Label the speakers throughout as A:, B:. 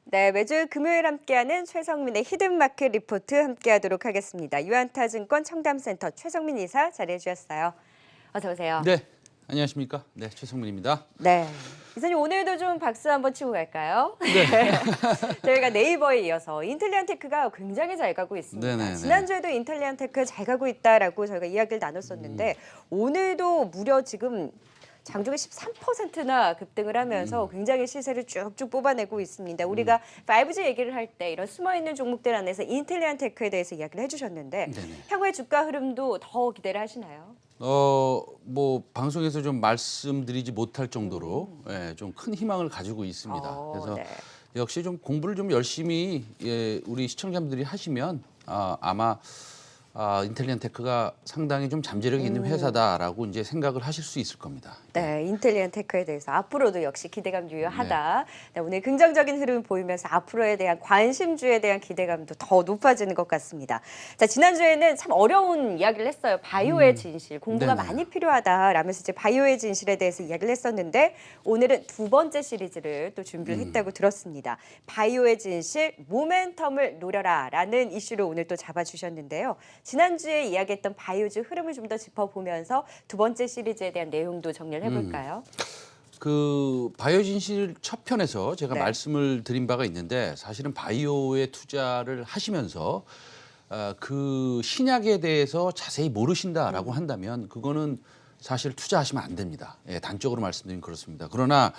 A: 네, 매주 금요일 함께하는 최성민의 히든마켓 리포트 함께하도록 하겠습니다. 유안타증권 청담센터 최성민 이사 자리해 주셨어요. 어서 오세요.
B: 네, 안녕하십니까? 네, 최성민입니다.
A: 네, 이사님 오늘도 좀 박수 한번 치고 갈까요?
B: 네.
A: 저희가 네이버에 이어서 인텔리안테크가 굉장히 잘 가고 있습니다.
B: 네네네.
A: 지난주에도 인텔리안테크 잘 가고 있다라고 저희가 이야기를 나눴었는데 오늘도 무려 지금 장중에 13%나 급등을 하면서 굉장히 시세를 쭉쭉 뽑아내고 있습니다. 우리가 5G 얘기를 할 때 이런 숨어있는 종목들 안에서 인텔리안테크에 대해서 이야기를 해주셨는데
B: 네네.
A: 향후의 주가 흐름도 더 기대를 하시나요?
B: 뭐 방송에서 좀 말씀드리지 못할 정도로 좀 큰 희망을 가지고 있습니다. 그래서
A: 네.
B: 역시 좀 공부를 좀 열심히 우리 시청자분들이 하시면 아마 인텔리언테크가 상당히 좀 잠재력이 있는 회사다라고 이제 생각을 하실 수 있을 겁니다.
A: 네, 인텔리안테크에 대해서 앞으로도 역시 기대감 유효하다. 네, 오늘 긍정적인 흐름을 보이면서 앞으로에 대한 관심주에 대한 기대감도 더 높아지는 것 같습니다. 자, 지난주에는 참 어려운 이야기를 했어요. 바이오의 진실, 공부가
B: 네네.
A: 많이 필요하다라면서 이제 바이오의 진실에 대해서 이야기를 했었는데 오늘은 두 번째 시리즈를 또 준비를 했다고 들었습니다. 바이오의 진실, 모멘텀을 노려라라는 이슈로 오늘 또 잡아주셨는데요. 지난주에 이야기했던 바이오주 흐름을 좀 더 짚어보면서 두 번째 시리즈에 대한 내용도 정리를 해볼까요?
B: 그 바이오 진실 첫 편에서 제가
A: 네.
B: 말씀을 드린 바가 있는데 사실은 바이오에 투자를 하시면서 그 신약에 대해서 자세히 모르신다라고 한다면 그거는 사실 투자하시면 안 됩니다. 단적으로 말씀드리면 그렇습니다. 그러나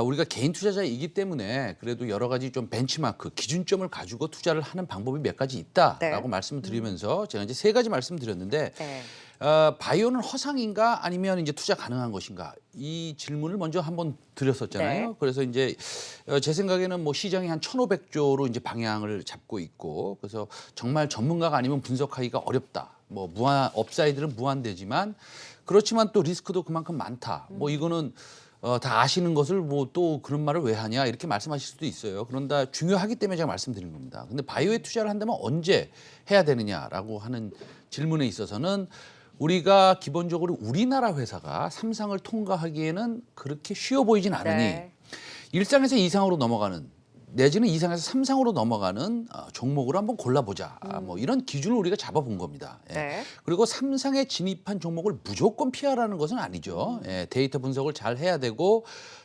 B: 우리가 개인 투자자이기 때문에 그래도 여러 가지 좀 벤치마크, 기준점을 가지고 투자를 하는 방법이 몇 가지 있다라고
A: 네.
B: 말씀을 드리면서 제가 이제 세 가지 말씀드렸는데
A: 네.
B: 바이오는 허상인가 아니면 이제 투자 가능한 것인가 이 질문을 먼저 한번 드렸었잖아요.
A: 네.
B: 그래서 이제 제 생각에는 뭐 시장이 한 1,500조로 이제 방향을 잡고 있고 그래서 정말 전문가가 아니면 분석하기가 어렵다. 뭐 업사이드는 무한대지만 그렇지만 또 리스크도 그만큼 많다. 뭐 이거는 다 아시는 것을 뭐 또 그런 말을 왜 하냐 이렇게 말씀하실 수도 있어요. 그런데 중요하기 때문에 제가 말씀드리는 겁니다. 근데 바이오에 투자를 한다면 언제 해야 되느냐라고 하는 질문에 있어서는 우리가 기본적으로 우리나라 회사가 삼상을 통과하기에는 그렇게 쉬워 보이진 않으니
A: 네.
B: 일상에서 이상으로 넘어가는 내지는 이상에서 삼상으로 넘어가는 종목으로 한번 골라보자. 뭐 이런 기준을 우리가 잡아본 겁니다. 예.
A: 네.
B: 그리고 삼상에 진입한 종목을 무조건 피하라는 것은 아니죠. 데이터 분석을 잘 해야 되고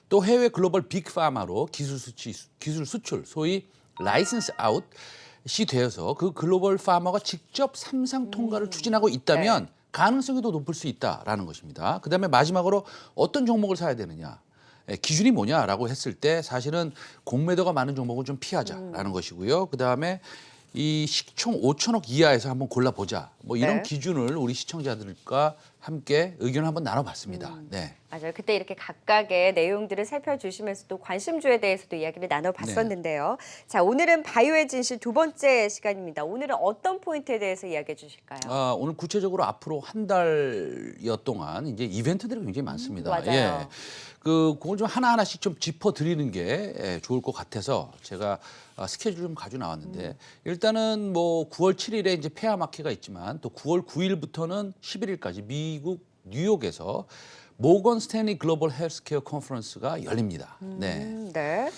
B: 또 해외 글로벌 빅파마로 기술 수출, 소위 라이센스 아웃이 되어서 그 글로벌 파머가 직접 삼상 통과를 추진하고 있다면
A: 네.
B: 가능성이 더 높을 수 있다라는 것입니다. 그다음에 마지막으로 어떤 종목을 사야 되느냐. 기준이 뭐냐라고 했을 때 사실은 공매도가 많은 종목은 좀 피하자라는 것이고요. 그다음에 이 시총 5천억 이하에서 한번 골라보자. 뭐 이런
A: 네.
B: 기준을 우리 시청자들과 함께 의견을 한번 나눠봤습니다. 네.
A: 맞아요. 그때 이렇게 각각의 내용들을 살펴주시면서 또 관심주에 대해서도 이야기를 나눠봤었는데요. 자, 오늘은 바이오의 진실 두 번째 시간입니다. 오늘은 어떤 포인트에 대해서 이야기해 주실까요?
B: 오늘 구체적으로 앞으로 한 달여 동안 이제 이벤트들이 굉장히 많습니다.
A: 맞아요.
B: 그걸 좀 하나하나씩 좀 짚어드리는 게 좋을 것 같아서 제가 스케줄 좀 가지고 나왔는데 일단은 뭐 9월 7일에 이제 페어마켓가 있지만 또 9월 9일부터는 11일까지 미국 뉴욕에서 모건 스탠리 글로벌 헬스케어 컨퍼런스가 열립니다. 네.
A: 네.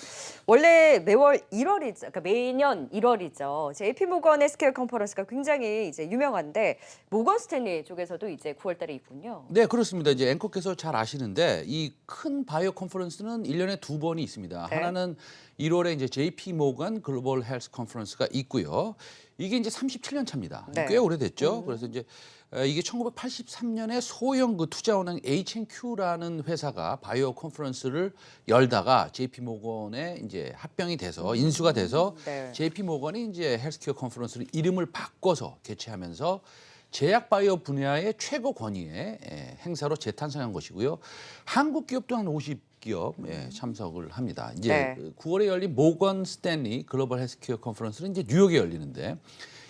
A: 원래 매월 1월이죠. 그러니까 매년 1월이죠. JP 모건 헬스케어 컨퍼런스가 굉장히 이제 유명한데 모건 스탠리 쪽에서도 이제 9월 달에 있군요.
B: 네, 그렇습니다. 이제 앵커께서 잘 아시는데 이 큰 바이오 컨퍼런스는 1년에 두 번이 있습니다.
A: 네.
B: 하나는 1월에 이제 JP 모건 글로벌 헬스 컨퍼런스가 있고요. 이게 이제 37년 차입니다.
A: 네.
B: 꽤 오래됐죠. 그래서 이제 이게 1983년에 소형 그 투자은행 H&Q라는 회사가 바이오 컨퍼런스를 열다가 JP 모건에 이제 합병이 돼서 인수가 돼서
A: 네.
B: JP 모건이 이제 헬스케어 컨퍼런스를 이름을 바꿔서 개최하면서 제약 바이오 분야의 최고 권위의 행사로 재탄생한 것이고요. 한국 기업도 한 50기업 참석을 합니다. 이제
A: 네.
B: 9월에 열린 모건 스탠리 글로벌 헬스케어 컨퍼런스는 이제 뉴욕에 열리는데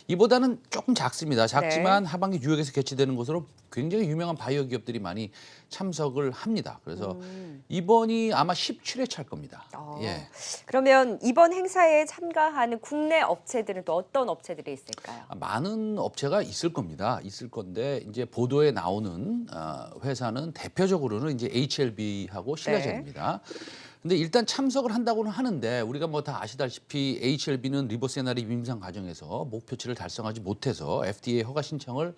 B: 이보다는 조금 작습니다. 작지만 하반기 뉴욕에서 개최되는 것으로 굉장히 유명한 바이오 기업들이 많이 참석을 합니다. 그래서 이번이 아마 17회차일 겁니다. 예.
A: 그러면 이번 행사에 참가하는 국내 업체들은 또 어떤 업체들이 있을까요?
B: 많은 업체가 있을 겁니다. 있을 건데 이제 보도에 나오는 회사는 대표적으로는 이제 HLB하고 신라젠입니다. 근데 일단 참석을 한다고는 하는데 우리가 뭐 다 아시다시피 HLB는 리보세나립 임상 과정에서 목표치를 달성하지 못해서 FDA 허가 신청을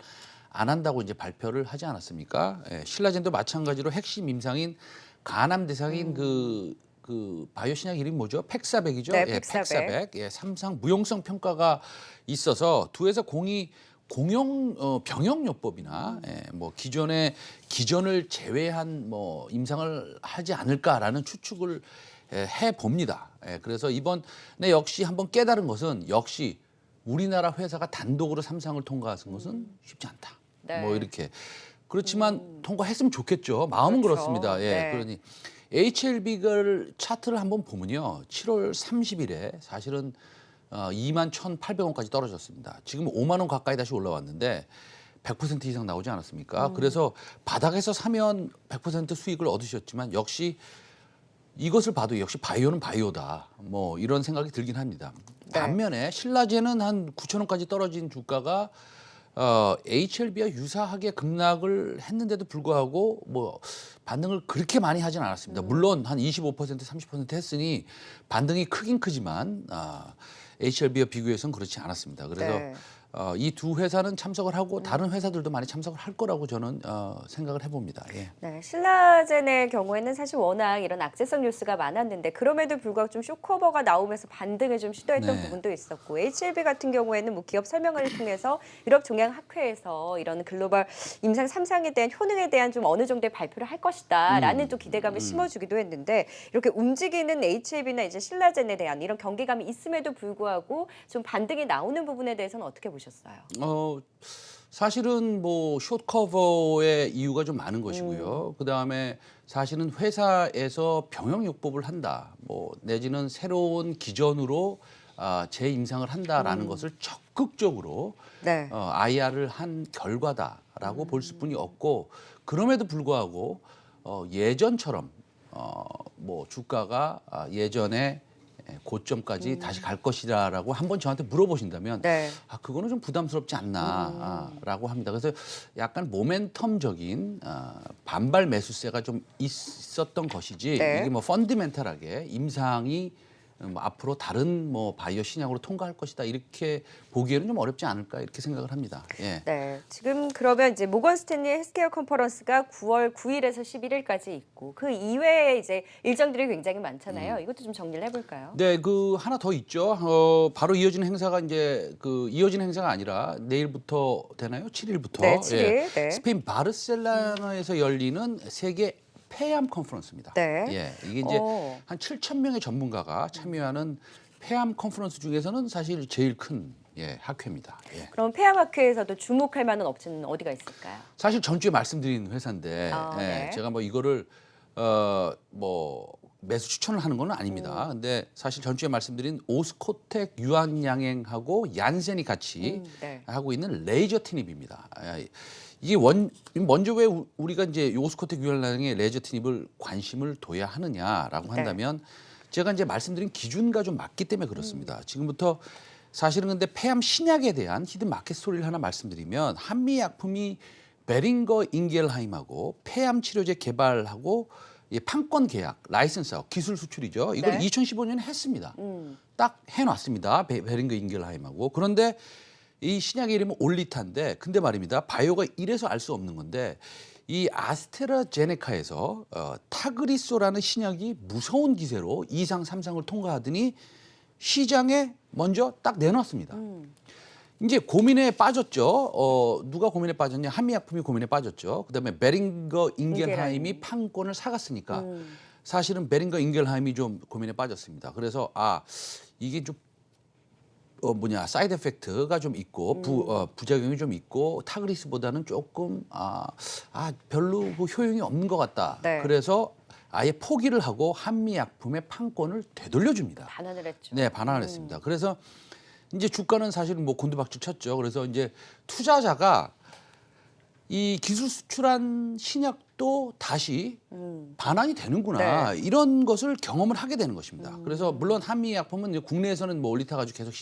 B: 안 한다고 이제 발표를 하지 않았습니까? 예, 신라젠도 마찬가지로 핵심 임상인 간암 대상인 그 바이오 신약 이름이 뭐죠? 팩사백이죠?
A: 네,
B: 예,
A: 팩사백.
B: 팩사백. 예, 3상 무용성 평가가 있어서 두 회사 공이 공용 병역요법이나 뭐 기존을 제외한 뭐 임상을 하지 않을까라는 추측을 해 봅니다. 그래서 이번에 역시 한번 깨달은 것은 역시 우리나라 회사가 단독으로 3상을 통과하는 것은 쉽지 않다.
A: 네.
B: 뭐 이렇게 그렇지만 통과했으면 좋겠죠. 마음은
A: 그렇죠.
B: 그렇습니다. 예,
A: 네.
B: 그러니 HLB를 차트를 한번 보면요, 7월 30일에 사실은 21,800원까지 떨어졌습니다. 지금 5만 원 가까이 다시 올라왔는데 100% 이상 나오지 않았습니까? 그래서 바닥에서 사면 100% 수익을 얻으셨지만 역시 이것을 봐도 역시 바이오는 바이오다. 뭐 이런 생각이 들긴 합니다.
A: 네.
B: 반면에 신라젠은 한 9,000원까지 떨어진 주가가 HLB와 유사하게 급락을 했는데도 불구하고 뭐 반등을 그렇게 많이 하진 않았습니다. 물론 한 25% 30% 했으니 반등이 크긴 크지만 HLB와 비교해서는 그렇지 않았습니다. 그래서
A: 네.
B: 이 두 회사는 참석을 하고 다른 회사들도 많이 참석을 할 거라고 저는 생각을 해봅니다. 예.
A: 네, 신라젠의 경우에는 사실 워낙 이런 악재성 뉴스가 많았는데 그럼에도 불구하고 좀 쇼커버가 나오면서 반등을 좀 시도했던
B: 네.
A: 부분도 있었고 HLB 같은 경우에는 뭐 기업 설명회를 통해서 유럽 종양학회에서 이런 글로벌 임상 3상에 대한 효능에 대한 좀 어느 정도의 발표를 할 것이다라는 또 기대감을 심어주기도 했는데 이렇게 움직이는 HLB나 이제 신라젠에 대한 이런 경계감이 있음에도 불구하고 좀 반등이 나오는 부분에 대해서는 어떻게 보셨어요?
B: 사실은 뭐 숏커버의 이유가 좀 많은 것이고요. 그다음에 사실은 회사에서 병역요법을 한다. 뭐 내지는 새로운 기전으로 재임상을 한다라는 것을 적극적으로
A: 네.
B: IR을 한 결과다라고 볼 수뿐이 없고 그럼에도 불구하고 예전처럼 뭐 주가가 예전에 고점까지 다시 갈 것이라고 한번 저한테 물어보신다면
A: 네.
B: 그거는 좀 부담스럽지 않나라고 합니다. 그래서 약간 모멘텀적인 반발 매수세가 좀 있었던 것이지
A: 네.
B: 이게 뭐 펀디멘탈하게 임상이 뭐 앞으로 다른 뭐 바이오 신약으로 통과할 것이다 이렇게 보기에는 좀 어렵지 않을까 이렇게 생각을 합니다. 예.
A: 네, 지금 그러면 이제 모건 스탠리 헬스케어 컨퍼런스가 9월 9일에서 11일까지 있고 그 이외에 이제 일정들이 굉장히 많잖아요. 이것도 좀 정리를 해볼까요?
B: 네, 그 하나 더 있죠. 바로 이어지는 행사가 이제 그 이어지는 행사가 아니라 내일부터 되나요? 7일부터.
A: 네, 7일. 네.
B: 스페인 바르셀로나에서 열리는 세계 폐암 컨퍼런스입니다.
A: 네.
B: 예, 이게 이제
A: 어.
B: 한 7,000명의 전문가가 참여하는 폐암 컨퍼런스 중에서는 사실 제일 큰 학회입니다. 예.
A: 그럼 폐암학회에서도 주목할 만한 업체는 어디가 있을까요?
B: 사실 전주에 말씀드린 회사인데
A: 네.
B: 제가 뭐 이거를 뭐 매수 추천을 하는 건 아닙니다. 근데 사실 전주에 말씀드린 오스코텍 유한양행하고 얀센이 같이
A: 네.
B: 하고 있는 레이저 티닙입니다. 이게 먼저 왜 우리가 이제 오스코텍 유한양행의 레이저 티닙을 관심을 둬야 하느냐라고 한다면 제가 이제 말씀드린 기준과 좀 맞기 때문에 그렇습니다. 지금부터 사실은 근데 폐암 신약에 대한 히든 마켓 스토리를 하나 말씀드리면 한미 약품이 베링거 인겔하임하고 폐암 치료제 개발하고 판권 계약, 라이센스하고 기술 수출이죠. 이걸
A: 네.
B: 2015년에 했습니다. 딱 해놨습니다. 베링거 인겔하임하고. 그런데 이 신약의 이름은 올리타인데 근데 말입니다. 바이오가 이래서 알 수 없는 건데 이 아스트라제네카에서 타그리소라는 신약이 무서운 기세로 2상, 3상을 통과하더니 시장에 먼저 딱 내놨습니다. 이제 고민에 빠졌죠. 누가 고민에 빠졌냐? 한미약품이 고민에 빠졌죠. 그다음에 베링거 인겔하임이 판권을 사갔으니까 사실은 베링거 인겔하임이 좀 고민에 빠졌습니다. 그래서 이게 좀 사이드 에펙트가 좀 있고 부작용이 좀 있고 타그리스보다는 조금 별로 그 효용이 없는 것 같다.
A: 네.
B: 그래서 아예 포기를 하고 한미약품의 판권을 되돌려줍니다.
A: 반환을 했죠.
B: 네, 반환을 했습니다. 그래서 이제 주가는 사실 뭐 곤두박질 쳤죠. 그래서 이제 투자자가 이 기술 수출한 신약도 또 다시 반환이 되는구나
A: 네.
B: 이런 것을 경험을 하게 되는 것입니다. 그래서 물론 한미약품은 이제 국내에서는 뭐 올리타 가지고 계속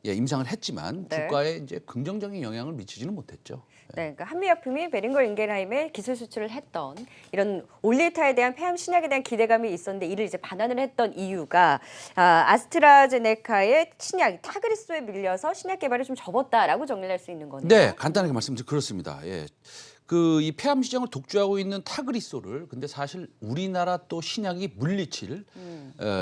B: 임상을 했지만
A: 네.
B: 주가에 이제 긍정적인 영향을 미치지는 못했죠.
A: 네, 그러니까 한미약품이 베링거 인겔하임에 기술 수출을 했던 이런 올리타에 대한 폐암 신약에 대한 기대감이 있었는데 이를 이제 반환을 했던 이유가 아스트라제네카의 신약 타그리소에 밀려서 신약 개발을 좀 접었다라고 정리를 할 수 있는 거네요.
B: 네, 간단하게 말씀드리면 그렇습니다. 예. 이 폐암 시장을 독주하고 있는 타그리소를 근데 사실 우리나라 또 신약이 물리칠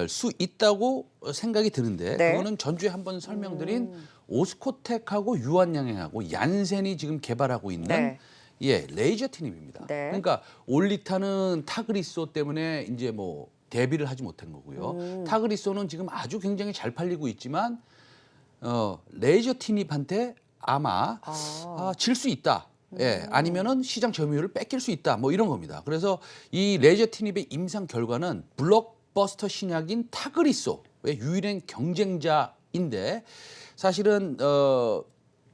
B: 수 있다고 생각이 드는데
A: 네.
B: 그거는 전주에 한번 설명드린 오스코텍하고 유한양행하고 얀센이 지금 개발하고 있는
A: 네.
B: 레이저 티닙입니다.
A: 네.
B: 그러니까 올리타는 타그리소 때문에 이제 뭐 대비를 하지 못한 거고요. 타그리소는 지금 아주 굉장히 잘 팔리고 있지만 레이저 티닙한테 아마 질 수 있다. 예, 아니면은 시장 점유율을 뺏길 수 있다. 뭐 이런 겁니다. 그래서 이 레이저 티닙의 임상 결과는 블록버스터 신약인 타그리소의 유일한 경쟁자인데 사실은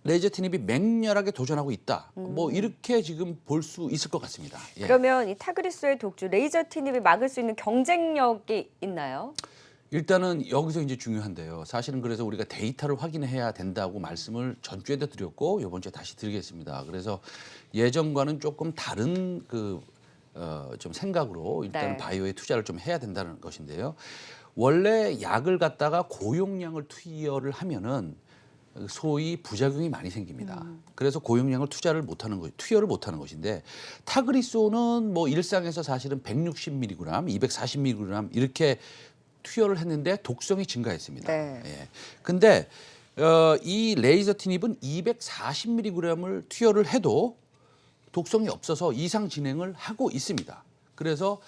B: 레이저 티닙이 맹렬하게 도전하고 있다. 뭐 이렇게 지금 볼 수 있을 것 같습니다. 예.
A: 그러면 이 타그리소의 독주 레이저 티닙이 막을 수 있는 경쟁력이 있나요?
B: 일단은 여기서 이제 중요한데요. 사실은 그래서 우리가 데이터를 확인해야 된다고 말씀을 전주에도 드렸고 이번 주에 다시 드리겠습니다. 그래서 예전과는 조금 다른 좀 생각으로 일단
A: 네.
B: 바이오에 투자를 좀 해야 된다는 것인데요. 원래 약을 갖다가 고용량을 투여를 하면은 소위 부작용이 많이 생깁니다. 그래서 고용량을 투여를 못하는 것인데 타그리소는 뭐 일상에서 사실은 160mg, 240mg 이렇게 투여를 했는데 독성이 증가했습니다.
A: 네.
B: 예. 근데 이 레이저 티닙은 240mg을 투여를 해도 독성이 없어서 이상 진행을 하고 있습니다. 그래서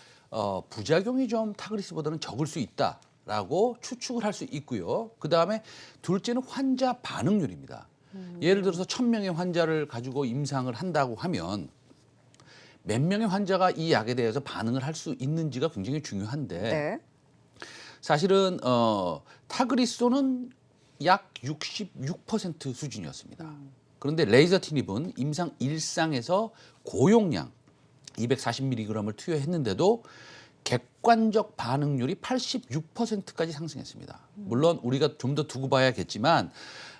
B: 부작용이 좀 타그리스보다는 적을 수 있다라고 추측을 할 수 있고요. 그다음에 둘째는 환자 반응률입니다. 예를 들어서 1000명의 환자를 가지고 임상을 한다고 하면 몇 명의 환자가 이 약에 대해서 반응을 할 수 있는지가 굉장히 중요한데
A: 네.
B: 사실은 타그리소는 약 66% 수준이었습니다. 그런데 레이저 티닙은 임상 1상에서 고용량 240mg을 투여했는데도 객관적 반응률이 86%까지 상승했습니다. 물론 우리가 좀 더 두고 봐야겠지만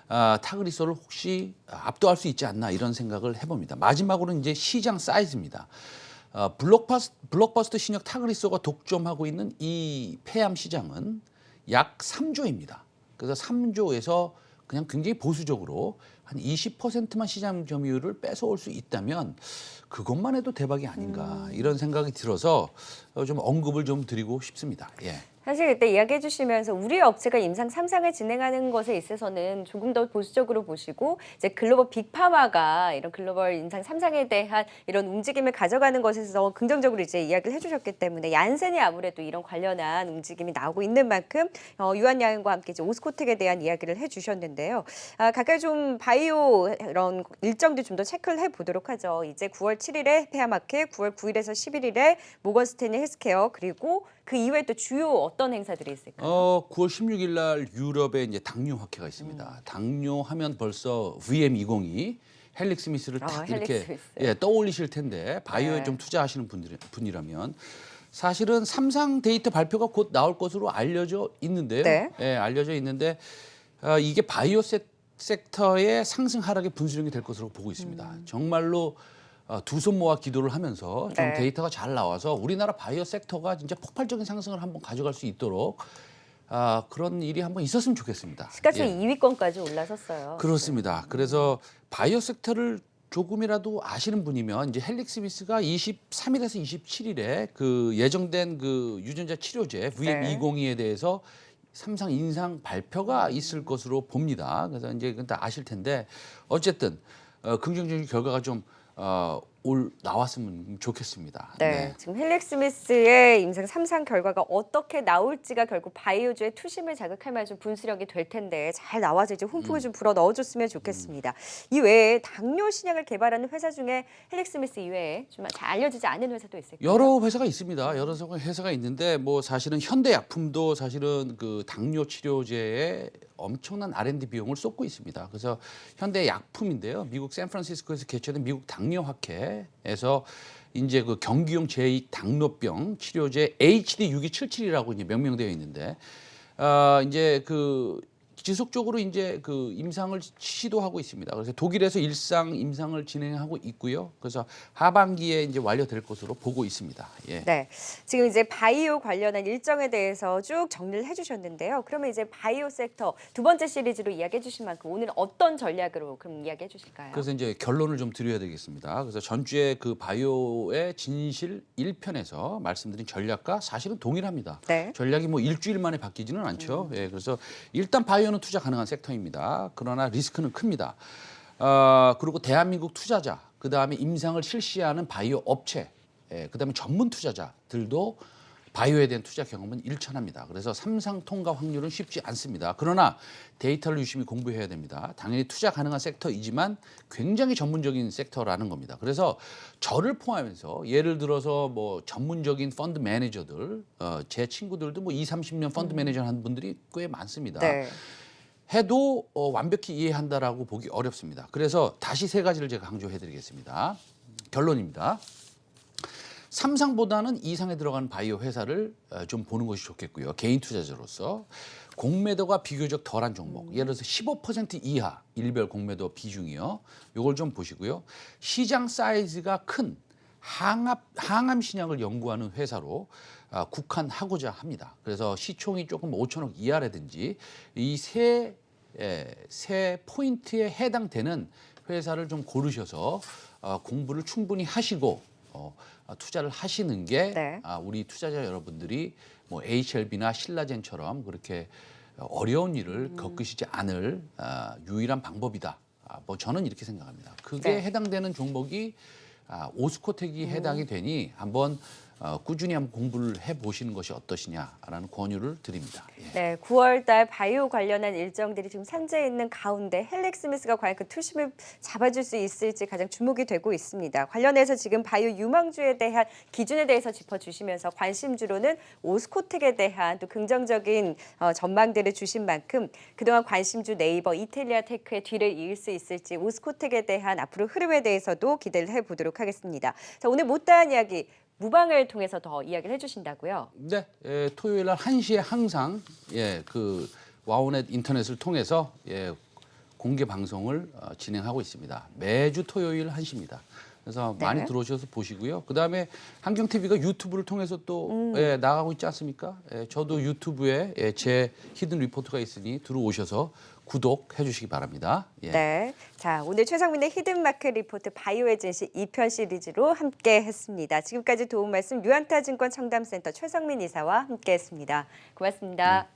B: 타그리소를 혹시 압도할 수 있지 않나 이런 생각을 해봅니다. 마지막으로는 이제 시장 사이즈입니다. 블록버스터 신약 타그리소가 독점하고 있는 이 폐암 시장은 약 3조입니다. 그래서 3조에서 그냥 굉장히 보수적으로 한 20%만 시장 점유율을 뺏어올 수 있다면 그것만 해도 대박이 아닌가 이런 생각이 들어서 좀 언급을 좀 드리고 싶습니다. 예.
A: 사실 그때 이야기해 주시면서 우리 업체가 임상 3상을 진행하는 것에 있어서는 조금 더 보수적으로 보시고 이제 글로벌 빅파마가 이런 글로벌 임상 3상에 대한 이런 움직임을 가져가는 것에서 긍정적으로 이제 이야기를 해주셨기 때문에 얀센이 아무래도 이런 관련한 움직임이 나오고 있는 만큼 유한양과 함께 이제 오스코텍에 대한 이야기를 해주셨는데요. 가까이 좀 바이오 이런 일정도 좀 더 체크를 해보도록 하죠. 이제 9월 7일에 페아마켓, 9월 9일에서 11일에 모건 스탠리 헬스케어 그리고 그 이외에 또 주요 어떤 행사들이 있을까요?
B: 9월 16일 날 유럽에 이제 당뇨학회가 있습니다. 당뇨하면 벌써 VM202 헬릭 스미스를 딱
A: 헬릭
B: 이렇게
A: 스미스.
B: 떠올리실 텐데 바이오에
A: 네.
B: 좀 투자하시는 분이라면 사실은 3상 데이터 발표가 곧 나올 것으로 알려져 있는데요.
A: 네.
B: 예, 알려져 있는데 이게 바이오 섹터의 상승 하락의 분수령이 될 것으로 보고 있습니다. 정말로 두 손 모아 기도를 하면서 좀
A: 네.
B: 데이터가 잘 나와서 우리나라 바이오 섹터가 진짜 폭발적인 상승을 한번 가져갈 수 있도록 그런 일이 한번 있었으면 좋겠습니다.
A: 시가총
B: 예.
A: 2위권까지 올라섰어요.
B: 그렇습니다. 그래서 바이오 섹터를 조금이라도 아시는 분이면 이제 헬릭 스미스가 23일에서 27일에 그 예정된 그 유전자 치료제 VM202에 대해서 3상 인상 발표가 있을 것으로 봅니다. 그래서 이제 그건 다 아실 텐데 어쨌든 긍정적인 결과가 좀 나왔으면 좋겠습니다.
A: 네, 지금 헬릭 스미스의 임상 3상 결과가 어떻게 나올지가 결국 바이오주의 투심을 자극할 만한 좀 분수령이 될 텐데 잘 나와서 이제 훈풍을 좀 불어 넣어줬으면 좋겠습니다. 이 외에 당뇨 신약을 개발하는 회사 중에 헬릭 스미스 이외에 좀 잘 알려지지 않은 회사도 있을까요?
B: 여러 회사가 있습니다. 여러 회사가 있는데 뭐 사실은 현대약품도 사실은 그 당뇨 치료제에 엄청난 R&D 비용을 쏟고 있습니다. 그래서 현대 약품인데요. 미국 샌프란시스코에서 개최된 미국 당뇨학회에서 이제 그 경기용 제2 당뇨병 치료제 HD6277이라고 이제 명명되어 있는데 이제 그 지속적으로 이제 그 임상을 시도하고 있습니다. 그래서 독일에서 일상 임상을 진행하고 있고요. 그래서 하반기에 이제 완료될 것으로 보고 있습니다. 예.
A: 네, 지금 이제 바이오 관련한 일정에 대해서 쭉 정리를 해주셨는데요. 그러면 이제 바이오 섹터 두 번째 시리즈로 이야기해 주신 만큼 오늘은 어떤 전략으로 그럼 이야기해 주실까요?
B: 그래서 이제 결론을 좀 드려야 되겠습니다. 그래서 전주에 그 바이오의 진실 1편에서 말씀드린 전략과 사실은 동일합니다.
A: 네.
B: 전략이 뭐 일주일 만에 바뀌지는 않죠. 예, 그래서 일단 바이오는 투자 가능한 섹터입니다. 그러나 리스크는 큽니다. 그리고 대한민국 투자자, 그 다음에 임상을 실시하는 바이오 업체, 그 다음에 전문 투자자들도 바이오에 대한 투자 경험은 일천합니다. 그래서 삼상 통과 확률은 쉽지 않습니다. 그러나 데이터를 유심히 공부해야 됩니다. 당연히 투자 가능한 섹터이지만 굉장히 전문적인 섹터라는 겁니다. 그래서 저를 포함해서 예를 들어서 뭐 전문적인 펀드 매니저들, 제 친구들도 뭐 20-30년 펀드 매니저 한 분들이 꽤 많습니다.
A: 네.
B: 해도 완벽히 이해한다라고 보기 어렵습니다. 그래서 다시 세 가지를 제가 강조해드리겠습니다. 결론입니다. 삼상보다는 이상에 들어가는 바이오 회사를 좀 보는 것이 좋겠고요. 개인 투자자로서 공매도가 비교적 덜한 종목, 예를 들어서 15% 이하 일별 공매도 비중이요. 이걸 좀 보시고요. 시장 사이즈가 큰 항암 신약을 연구하는 회사로 국한하고자 합니다. 그래서 시총이 조금 5천억 이하라든지 이 세 포인트에 해당되는 회사를 좀 고르셔서 공부를 충분히 하시고 투자를 하시는 게
A: 네.
B: 우리 투자자 여러분들이 뭐 HLB나 신라젠처럼 그렇게 어려운 일을 겪으시지 않을 유일한 방법이다. 뭐 저는 이렇게 생각합니다. 그게
A: 네.
B: 해당되는 종목이 오스코텍이 해당이 되니 한번 꾸준히 한번 공부를 해보시는 것이 어떠시냐라는 권유를 드립니다. 예.
A: 네, 9월 달 바이오 관련한 일정들이 지금 산재해 있는 가운데 헬릭 스미스가 과연 그 투심을 잡아줄 수 있을지 가장 주목이 되고 있습니다. 관련해서 지금 바이오 유망주에 대한 기준에 대해서 짚어주시면서 관심주로는 오스코텍에 대한 또 긍정적인 전망들을 주신 만큼 그동안 관심주 네이버, 이텔리아테크의 뒤를 이을 수 있을지 오스코텍에 대한 앞으로 흐름에 대해서도 기대를 해보도록 하겠습니다. 자, 오늘 못다한 이야기 무방을 통해서 더 이야기를 해주신다고요?
B: 네, 토요일 날 1시에 항상 그 와우넷 인터넷을 통해서 공개 방송을 진행하고 있습니다. 매주 토요일 1시입니다. 그래서
A: 네.
B: 많이 들어오셔서 보시고요. 그다음에 한경 TV가 유튜브를 통해서 또 나가고 있지 않습니까? 저도 유튜브에 제 히든 리포트가 있으니 들어오셔서 구독해 주시기 바랍니다. 예.
A: 네. 자, 오늘 최성민의 히든마켓 리포트 바이오의 진실 2편 시리즈로 함께 했습니다. 지금까지 도움 말씀 유한타증권 청담센터 최성민 이사와 함께 했습니다. 고맙습니다.